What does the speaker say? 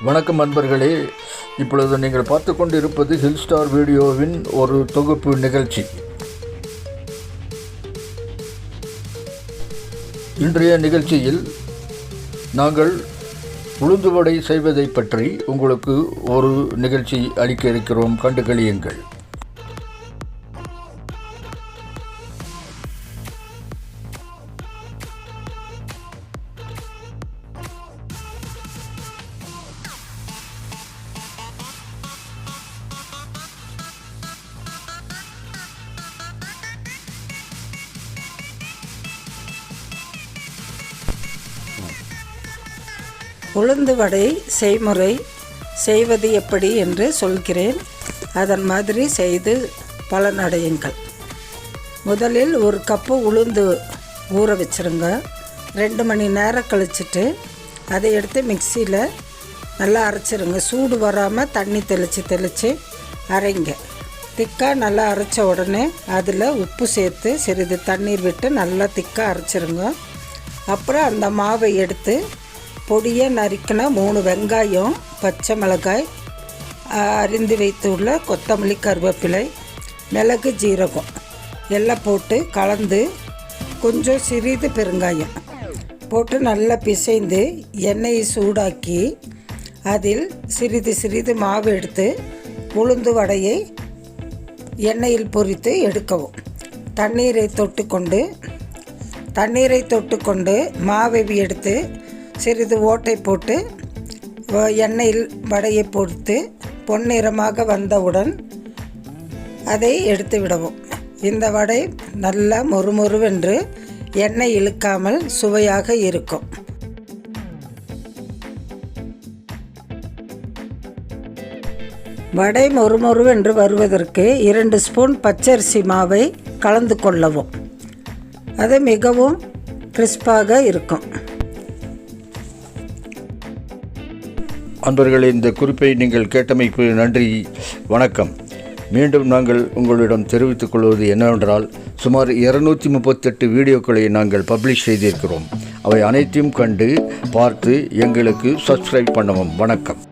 வணக்கம் நண்பர்களே, இப்பொழுது நீங்கள் பார்த்து கொண்டிருப்பது ஸ்டார் வீடியோவின் ஒரு தொகுப்பு நிகழ்ச்சி. இன்றைய நிகழ்ச்சியில் நாங்கள் உளுந்து வடை செய்வதை பற்றி உங்களுக்கு ஒரு நிகழ்ச்சி அளிக்க இருக்கிறோம். கண்டுகளியுங்கள். உளுந்து வடை செய்வது எப்படி என்று சொல்கிறேன். அதன் மாதிரி செய்து பலனடையுங்கள். முதலில் ஒரு கப்பு உளுந்து ஊற வச்சுருங்க. 2 மணி நேரம் கழிச்சிட்டு அதை எடுத்து மிக்சியில் நல்லா அரைச்சிருங்க. சூடு வராமல் தண்ணி தெளித்து அரைங்க. திக்காக நல்லா அரைச்ச உடனே அதில் உப்பு சேர்த்து சிறிது தண்ணீர் விட்டு நல்லா திக்காக அரைச்சிருங்க. அப்புறம் அந்த மாவை எடுத்து பொடியை நறுக்கின 3 வெங்காயம், பச்சை மிளகாய், அரிந்து வைத்துள்ள கொத்தமல்லி, கருவேப்பிலை, மிளகு, ஜீரகம் எல்லாம் போட்டு கலந்து கொஞ்சம் சிறிது பெருங்காயம் போட்டு நல்லா பிசைந்து எண்ணெயை சூடாக்கி அதில் சிறிது மாவு எடுத்து உளுந்து வடையை எண்ணெயில் பொரித்து எடுக்கவும். தண்ணீரை தொட்டுக்கொண்டு மாவை எடுத்து சிறிது ஓட்டை போட்டு எண்ணெயில் வடையை பொறுத்து பொன்னிறமாக வந்தவுடன் அதை எடுத்து விடவும். இந்த வடை நல்லா மொறுமொறுவென்று எண்ணெய் இழுக்காமல் சுவையாக இருக்கும். வடை மொறுமொறுவென்று வருவதற்கு 2 ஸ்பூன் பச்சரிசி மாவை கலந்து கொள்ளவும். அது மிகவும் கிறிஸ்பாக இருக்கும். அன்பர்களே, இந்த குறிப்பை நீங்கள் கேட்டமைக்கு நன்றி, வணக்கம். மீண்டும் நாங்கள் உங்களிடம் தெரிவித்துக் கொள்வது என்னவென்றால், சுமார் 238 வீடியோக்களை நாங்கள் பப்ளிஷ் செய்திருக்கிறோம். அவை அனைத்தையும் கண்டு பார்த்து எங்களுக்கு சப்ஸ்கிரைப் பண்ணவும். வணக்கம்.